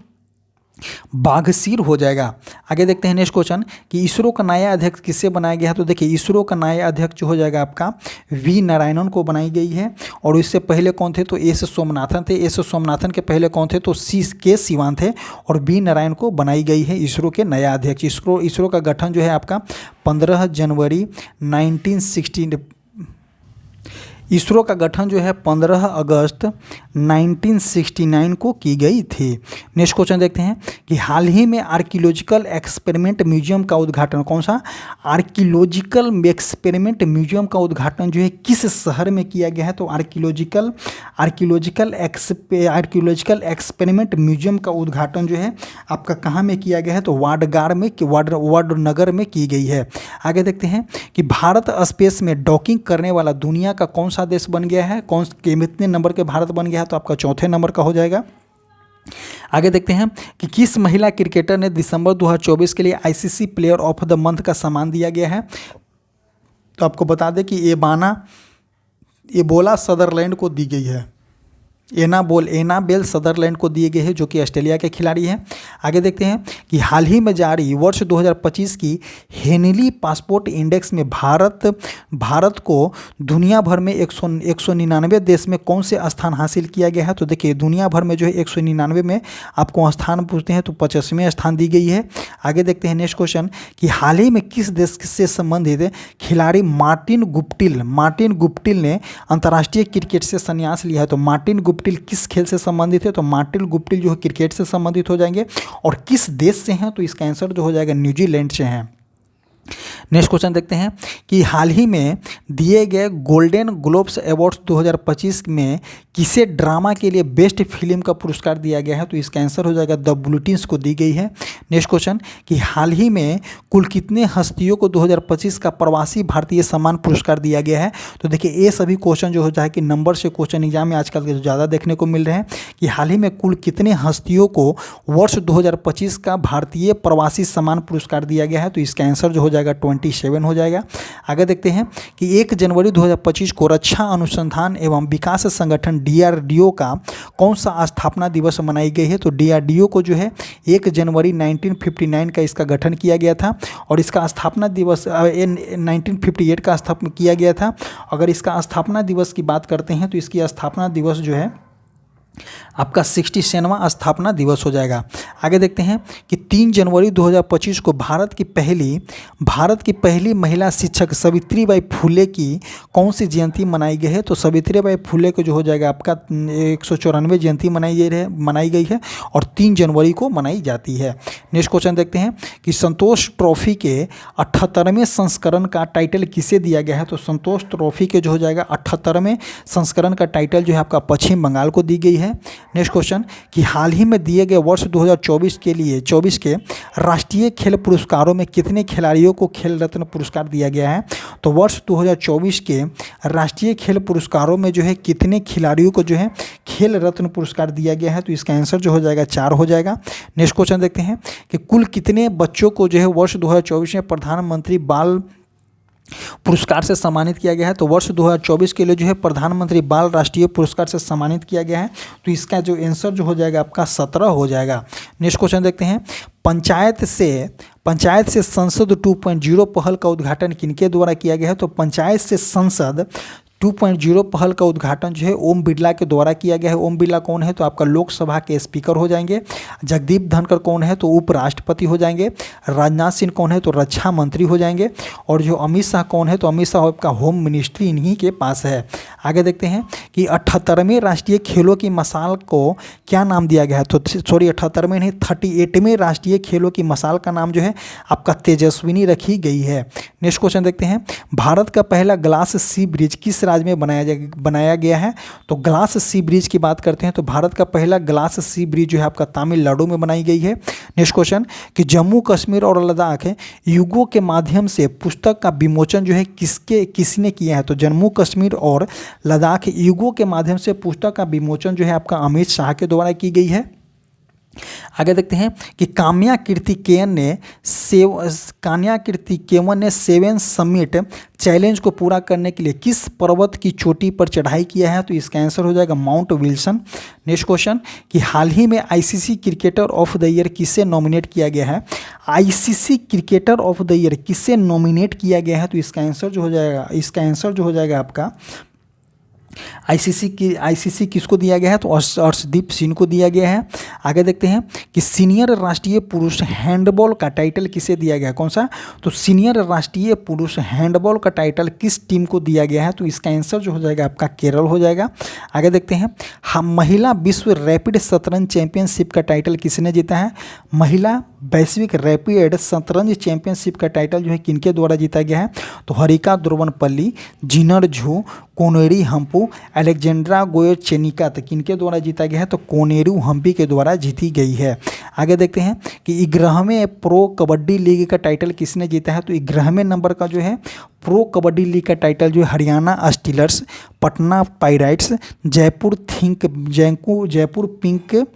बाघसीर हो जाएगा। आगे देखते हैं नेक्स्ट क्वेश्चन कि इसरो का नया अध्यक्ष किससे बनाया गया है। तो देखिए इसरो का नया अध्यक्ष जो हो जाएगा आपका वी नारायणन को बनाई गई है। और इससे पहले कौन थे, तो एस सोमनाथन थे। एस सोमनाथन के पहले कौन थे, तो के सिवान थे। और बी नारायण को बनाई गई है इसरो के नया अध्यक्ष। इसरो का गठन जो है आपका 15 जनवरी 1960 इसरो का गठन जो है 15 अगस्त 1969 को की गई थी। नेक्स्ट क्वेश्चन देखते हैं कि हाल ही में आर्कियोलॉजिकल एक्सपेरिमेंट म्यूजियम का उद्घाटन, कौन सा आर्कियोलॉजिकल एक्सपेरिमेंट म्यूजियम का उद्घाटन जो है किस शहर में किया गया है। तो आर्कियोलॉजिकल एक्सपेरिमेंट म्यूजियम का उद्घाटन जो है आपका कहाँ में किया गया है। तो वाडनगर में की गई है। आगे देखते हैं कि भारत स्पेस में डॉकिंग करने वाला दुनिया का कौन सा देश बन गया है, कितने नंबर के भारत बन गया है। तो आपका चौथे नंबर का हो जाएगा। आगे देखते हैं कि किस महिला क्रिकेटर ने दिसंबर 2024 के लिए ICC player of the month का सम्मान दिया गया है। तो आपको बता दें कि एबोला सदरलैंड को दी गई है। एनाबेल सदरलैंड को दिए गए हैं जो कि ऑस्ट्रेलिया के खिलाड़ी हैं। आगे देखते हैं कि हाल ही में जारी वर्ष 2025 की हेनली पासपोर्ट इंडेक्स में भारत को दुनिया भर में 199 देश में कौन से स्थान हासिल किया गया है। तो देखिए दुनिया भर में जो है 199 में आपको स्थान पूछते हैं तो 50वें स्थान दी गई है। आगे देखते हैं नेक्स्ट क्वेश्चन कि हाल ही में किस देश से संबंधित खिलाड़ी मार्टिन गुप्टिल ने अंतर्राष्ट्रीय क्रिकेट से संन्यास लिया है। तो मार्टिन गुप्टिल किस खेल से संबंधित है। तो मार्टिन गुप्टिल जो है क्रिकेट से संबंधित हो जाएंगे। और किस देश से हैं, तो इसका आंसर जो हो जाएगा न्यूजीलैंड से हैं। नेक्स्ट क्वेश्चन देखते हैं कि हाल ही में दिए गए गोल्डन ग्लोब्स अवार्ड्स 2025 में किसे ड्रामा के लिए बेस्ट फिल्म का पुरस्कार दिया गया है। तो इसका आंसर हो जाएगा द बुलेटिन्स को दी गई है। नेक्स्ट क्वेश्चन कि हाल ही में कुल कितने हस्तियों को 2025 का प्रवासी भारतीय सम्मान पुरस्कार दिया गया है। तो देखिए ये सभी क्वेश्चन जो हो जाए कि नंबर से क्वेश्चन एग्जाम में आजकल के ज़्यादा देखने को मिल रहे हैं कि हाल ही में कुल कितने हस्तियों को वर्ष 2025 का भारतीय प्रवासी सम्मान पुरस्कार दिया गया है। तो इसका आंसर जो हो जाएगा 27 हो जाएगा। आगे देखते हैं कि 1 जनवरी 2025 को रक्षा अनुसंधान एवं विकास संगठन DRDO का कौन सा स्थापना दिवस मनाई गई है। तो DRDO को जो है 1 जनवरी 1959 का इसका गठन किया गया था और इसका स्थापना दिवस 1958 का स्थापना किया गया था। अगर इसका स्थापना दिवस की बात करते हैं तो इसकी स्थापना दिवस जो है आपका 67वां स्थापना दिवस हो जाएगा। आगे देखते हैं कि 3 जनवरी 2025 को भारत की पहली महिला शिक्षक सावित्रीबाई फुले की कौन सी जयंती मनाई गई है? तो सावित्रीबाई फुले को जो हो जाएगा आपका 194 जयंती मनाई गई है और 3 जनवरी को मनाई जाती है। नेक्स्ट क्वेश्चन देखते हैं कि संतोष ट्रॉफी के 78वें संस्करण का टाइटल किसे दिया गया है? तो संतोष ट्रॉफी के जो हो जाएगा 78वें संस्करण का टाइटल जो है आपका पश्चिम बंगाल को दी गई है। नेक्स्ट क्वेश्चन कि हाल ही में दिए गए वर्ष 2024 के राष्ट्रीय खेल पुरस्कारों में कितने खिलाड़ियों को खेल रत्न पुरस्कार दिया गया है? तो वर्ष 2024 के राष्ट्रीय खेल पुरस्कारों में जो है कितने खिलाड़ियों को जो है खेल रत्न पुरस्कार दिया गया है? तो इसका आंसर जो हो जाएगा 4 हो जाएगा। नेक्स्ट क्वेश्चन देखते हैं कि कुल कितने बच्चों को जो है वर्ष 2024 में प्रधानमंत्री बाल पुरस्कार से सम्मानित किया गया है? तो वर्ष 2024 के लिए जो है प्रधानमंत्री बाल राष्ट्रीय पुरस्कार से सम्मानित किया गया है। तो इसका जो आंसर जो हो जाएगा आपका 17 हो जाएगा। नेक्स्ट क्वेश्चन देखते हैं पंचायत से संसद 2.0 पहल का उद्घाटन किनके द्वारा किया गया है? तो पंचायत से संसद 2.0 पहल का उद्घाटन जो है ओम बिरला के द्वारा किया गया है। ओम बिरला कौन है? तो आपका लोकसभा के स्पीकर हो जाएंगे। जगदीप धनखड़ कौन है? तो उपराष्ट्रपति हो जाएंगे। राजनाथ सिंह कौन है? तो रक्षा मंत्री हो जाएंगे। और जो अमित शाह कौन है? तो अमित शाह आपका होम मिनिस्ट्री इन्हीं के पास है। आगे देखते हैं कि 78वें राष्ट्रीय खेलों की मशाल को क्या नाम दिया गया है? तो सॉरी 78वें नहीं 38वें राष्ट्रीय खेलों की मशाल का नाम जो है आपका तेजस्विनी रखी गई है। नेक्स्ट क्वेश्चन देखते हैं भारत का पहला ग्लास सी ब्रिज किस राज्य में बनाया गया है? तो ग्लास सी ब्रिज की बात करते हैं तो भारत का पहला ग्लास सी ब्रिज जो है आपका तमिलनाडु में बनाई गई है। नेक्स्ट क्वेश्चन कि जम्मू कश्मीर और लद्दाख युगों के माध्यम से पुस्तक का विमोचन जो है किसने किया है? तो जम्मू कश्मीर और लद्दाख युगों के माध्यम से पुस्तक का विमोचन जो है आपका अमित शाह के द्वारा की गई है। आगे देखते हैं कि काम्या कीर्तिकेयन ने 7 समिट चैलेंज को पूरा करने के लिए किस पर्वत की चोटी पर चढ़ाई किया है? तो इसका आंसर हो जाएगा माउंट विल्सन। नेक्स्ट क्वेश्चन कि हाल ही में ICC cricketer of the year किसे नॉमिनेट किया गया है? ICC cricketer of the year किसे नॉमिनेट किया गया है? तो इसका आंसर जो हो जाएगा आपका आईसीसी किसको दिया गया है? तो अर्शदीप सिंह को दिया गया है। आगे देखते हैं कि सीनियर राष्ट्रीय पुरुष हैंडबॉल का टाइटल किसे दिया गया? कौन सा? तो सीनियर राष्ट्रीय पुरुष हैंडबॉल का टाइटल किस टीम को दिया गया है? तो इसका आंसर जो हो जाएगा आपका केरल हो जाएगा। आगे देखते हैं हम महिला विश्व रैपिड शतरंज चैंपियनशिप का टाइटल किसने जीता है? महिला वैश्विक रैपिड शतरंज चैंपियनशिप का टाइटल जो है किनके द्वारा जीता गया है? तो हरिका द्रोवनपल्ली, जिनर झू, कोनेरू हम्पी, अलेक्जेंड्रा गोयरचेनिका किनके द्वारा जीता गया है? तो कोनेरू हम्पी के द्वारा जीती गई है। आगे देखते हैं कि 11वें प्रो कबड्डी लीग का टाइटल किसने जीता है? तो 11वें नंबर का जो है प्रो कबड्डी लीग का टाइटल जो है Haryana Steelers, Patna Pirates, Jaipur Pink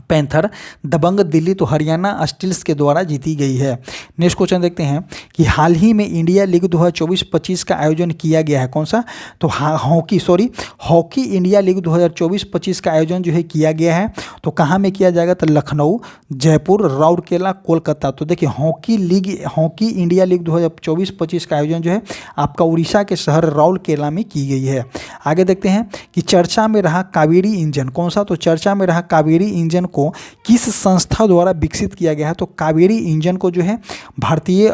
Panther, Dabang Delhi तो हरियाणा स्टील्स के द्वारा जीती गई है। नेक्स्ट क्वेश्चन देखते हैं कि हाल ही में इंडिया लीग 2024-25 का आयोजन किया गया है। कौन सा? तो हॉकी इंडिया लीग 2024-25 का आयोजन जो है किया गया है। तो कहाँ में किया जाएगा? तो लखनऊ, जयपुर, राउरकेला, कोलकाता। तो देखिए हॉकी इंडिया लीग 2024-25 का आयोजन जो है आपका उड़ीसा के शहर राउरकेला में की गई है। आगे देखते हैं कि चर्चा में रहा कावेरी इंजन। कौन सा? तो चर्चा में रहा कावेरी इंजन को किस संस्था द्वारा विकसित किया गया है? तो कावेरी इंजन को जो है भारतीय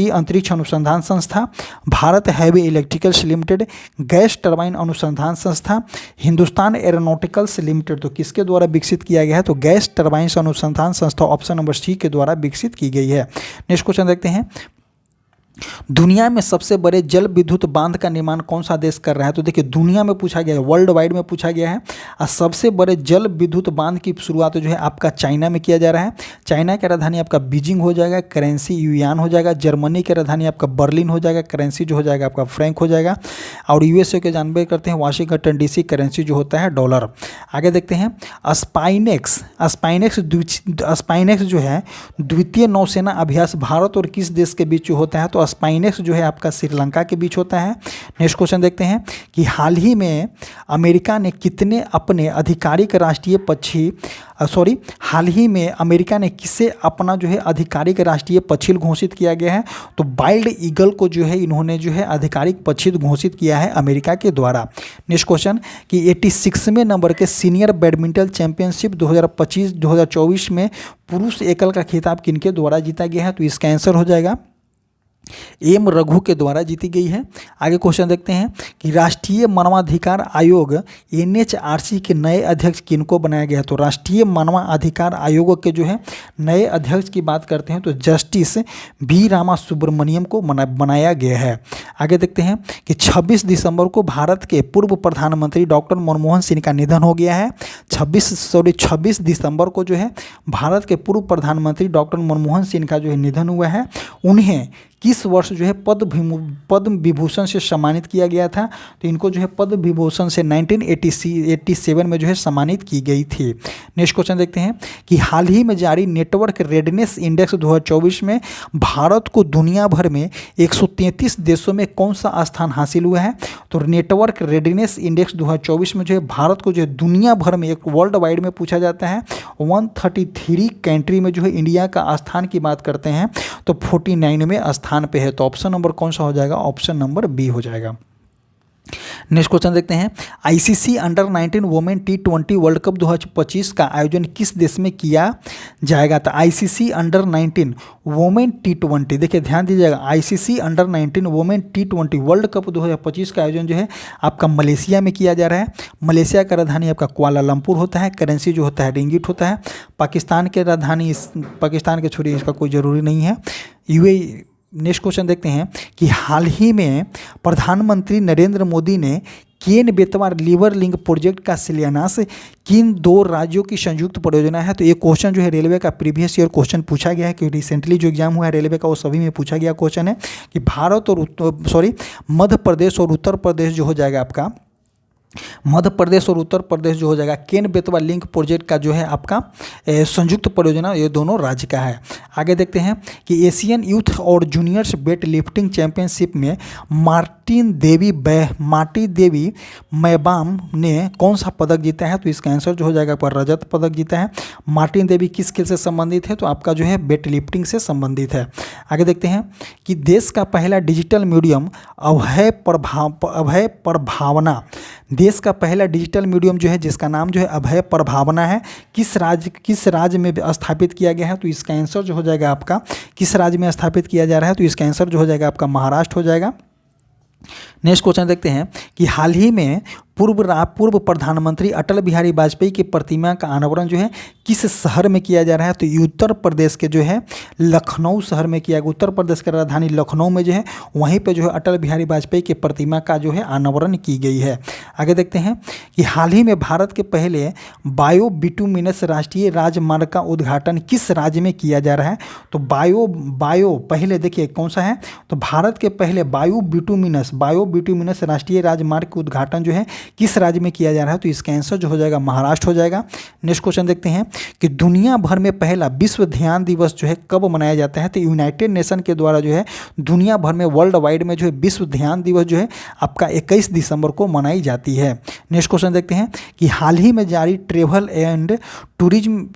अंतरिक्ष अनुसंधान संस्था, Bharat heavy electricals limited, gas turbine अनुसंधान संस्था, हिंदुस्तान एरोनॉटिकल्स लिमिटेड तो किसके द्वारा विकसित किया गया है? तो गैस टरबाइन अनुसंधान संस्था ऑप्शन नंबर सी के द्वारा विकसित की गई है। नेक्स्ट क्वेश्चन देखते हैं दुनिया में सबसे बड़े जल विद्युत बांध का निर्माण कौन सा देश कर रहा है? तो देखिए दुनिया में पूछा गया है, वर्ल्ड वाइड में पूछा गया है और सबसे बड़े जल विद्युत बांध की शुरुआत जो है आपका चाइना में किया जा रहा है। चाइना की राजधानी आपका बीजिंग हो जाएगा, करेंसी युआन हो जाएगा। जर्मनी की राजधानी आपका बर्लिन हो जाएगा, करेंसी जो हो जाएगा आपका फ्रैंक हो जाएगा। और यूएसए के जानबे करते हैं वाशिंगटन डीसी, करेंसी जो होता है डॉलर। आगे देखते हैं स्पाइनेक्स जो है द्वितीय नौसेना अभ्यास भारत और किस देश के बीच होता है? तो स्पाइनेक्स जो है आपका श्रीलंका के बीच होता है। नेक्स्ट क्वेश्चन देखते हैं कि हाल ही में अमेरिका ने कितने अपने आधिकारिक राष्ट्रीय पक्षी हाल ही में अमेरिका ने किसे अपना जो है आधिकारिक राष्ट्रीय पक्षी घोषित किया गया है? तो वाइल्ड ईगल को जो है इन्होंने जो है आधिकारिक पक्षी घोषित किया है अमेरिका के द्वारा। नेक्स्ट क्वेश्चन कि 86वें नंबर के सीनियर बैडमिंटन चैंपियनशिप 2025-2024 में पुरुष एकल का खिताब किनके द्वारा जीता गया है? तो इसका आंसर हो जाएगा एम रघु के द्वारा जीती गई है। आगे क्वेश्चन देखते हैं कि राष्ट्रीय मानवाधिकार आयोग एनएचआरसी के नए अध्यक्ष किनको बनाया गया है? तो राष्ट्रीय मानवाधिकार आयोग के जो है नए अध्यक्ष की बात करते हैं तो जस्टिस बी रामा सुब्रमण्यम को बनाया गया है। आगे देखते हैं कि 26 दिसंबर को भारत के पूर्व प्रधानमंत्री डॉक्टर मनमोहन सिंह का निधन हो गया है। 26 दिसंबर को जो है भारत के पूर्व प्रधानमंत्री डॉक्टर मनमोहन सिंह का जो है निधन हुआ है। उन्हें किस वर्ष जो है पद्म विभूषण से सम्मानित किया गया था? तो इनको जो है पद्म विभूषण से 1987 में जो है सम्मानित की गई थी। नेक्स्ट क्वेश्चन देखते हैं कि हाल ही में जारी नेटवर्क रेडनेस इंडेक्स 2024 में भारत को दुनिया भर में 133 देशों में कौन सा स्थान हासिल हुआ है? तो नेटवर्क रेडनेस इंडेक्स 2024 में जो है भारत को जो है दुनिया भर में, एक वर्ल्ड वाइड में पूछा जाता है, 133 कंट्री में जो है इंडिया का स्थान की बात करते हैं तो 49 में स्थान पे है। तो ऑप्शन नंबर कौन सा हो जाएगा? ऑप्शन नंबर बी हो जाएगा। नेक्स्ट क्वेश्चन देखते हैं ICC under 19 women T20 world cup 2025 का आयोजन किस देश में किया जाएगा? तो आईसीसी अंडर 19 वुमेन T20, देखिए ध्यान दीजिएगा, ICC under 19 women T20 world cup 2025 का आयोजन जो है आपका मलेशिया में किया जा रहा है। मलेशिया का राजधानी आपका कुआलालंपुर होता है, करेंसी जो होता है रिंगिट होता है। पाकिस्तान के राजधानी पाकिस्तान के छोड़िए, इसका कोई ज़रूरी नहीं है, यूएई। नेक्स्ट क्वेश्चन देखते हैं कि हाल ही में प्रधानमंत्री नरेंद्र मोदी ने Ken Betwa river link project का शिलान्यास किन 2 राज्यों की संयुक्त परियोजना है? तो ये क्वेश्चन जो है रेलवे का प्रीवियस ईयर क्वेश्चन पूछा गया है कि रिसेंटली जो एग्जाम हुआ है रेलवे का वो सभी में पूछा गया क्वेश्चन है कि मध्य प्रदेश और उत्तर प्रदेश जो हो जाएगा आपका, मध्य प्रदेश और उत्तर प्रदेश जो हो जाएगा केन बेतवा लिंक प्रोजेक्ट का जो है आपका संयुक्त परियोजना ये दोनों राज्य का है। आगे देखते हैं कि एशियन यूथ और जूनियर्स वेट लिफ्टिंग चैंपियनशिप में मार्टी देवी मैबाम ने कौन सा पदक जीता है? तो इसका आंसर जो हो जाएगा पर रजत पदक जीता है। मार्टिन देवी किस खेल से संबंधित है? तो आपका जो है वेट लिफ्टिंग से संबंधित है। आगे देखते हैं कि देश का पहला डिजिटल मीडियम अभय प्रभावना, देश का पहला डिजिटल मीडियम जो है जिसका नाम जो है अभय प्रभावना है, किस राज्य में स्थापित किया गया है? तो इसका आंसर जो हो जाएगा आपका किस राज्य में स्थापित किया जा रहा है? तो इसका आंसर जो हो जाएगा आपका महाराष्ट्र हो जाएगा। नेक्स्ट क्वेश्चन देखते हैं कि हाल ही में पूर्व प्रधानमंत्री अटल बिहारी वाजपेयी की प्रतिमा का अनावरण जो है किस शहर में किया जा रहा है? तो उत्तर प्रदेश के जो है लखनऊ शहर में किया गया। उत्तर प्रदेश की राजधानी लखनऊ में जो है वहीं पे जो है अटल बिहारी वाजपेयी की प्रतिमा का जो है अनावरण की गई है। आगे देखते हैं कि हाल ही में भारत के पहले बायो बिटुमिनस राष्ट्रीय राजमार्ग का उद्घाटन किस राज्य में किया जा रहा है? तो बायो पहले देखिए कौन सा है? तो भारत के पहले बायो बिटुमिनस राष्ट्रीय राजमार्ग का उद्घाटन जो है किस राज्य में किया जा रहा है? तो इसका आंसर जो हो जाएगा महाराष्ट्र हो जाएगा। नेक्स्ट क्वेश्चन देखते हैं कि दुनिया भर में पहला विश्व ध्यान दिवस जो है कब मनाया जाता है? तो यूनाइटेड नेशन के द्वारा जो है दुनिया भर में वर्ल्ड वाइड में जो है विश्व ध्यान दिवस जो है आपका 21 दिसंबर को मनाई जाती है। नेक्स्ट क्वेश्चन देखते हैं कि हाल ही में जारी travel and tourism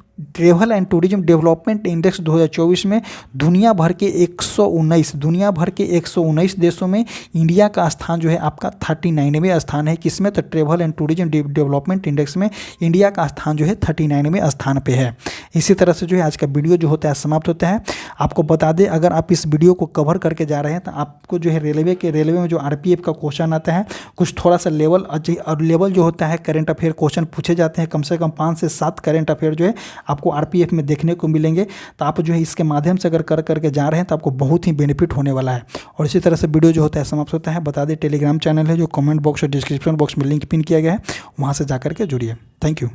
development index 2024 में दुनिया भर के 119 देशों में इंडिया का स्थान जो है आपका 39वें स्थान है। किसमें? तो travel and tourism development index में इंडिया का स्थान जो है 39वें स्थान पे है। इसी तरह से जो है आज का वीडियो जो होता है समाप्त होता है। आपको बता दें अगर आप इस वीडियो को कवर करके जा रहे हैं तो आपको जो है रेलवे में जो आरपीएफ का क्वेश्चन आता है कुछ थोड़ा सा लेवल जो होता है करंट अफेयर क्वेश्चन पूछे जाते हैं, कम से कम 5 से 7 करंट अफेयर जो है आपको आरपीएफ में देखने को मिलेंगे। तो आप जो है इसके माध्यम से अगर करके जा रहे हैं तो आपको बहुत ही बेनिफिट होने वाला है। और इसी तरह से वीडियो जो होता है समाप्त होता है। बता दें टेलीग्राम चैनल है जो कमेंट बॉक्स और डिस्क्रिप्शन बॉक्स में लिंक पिन किया गया है, वहाँ से जाकर के जुड़िए। Thank you.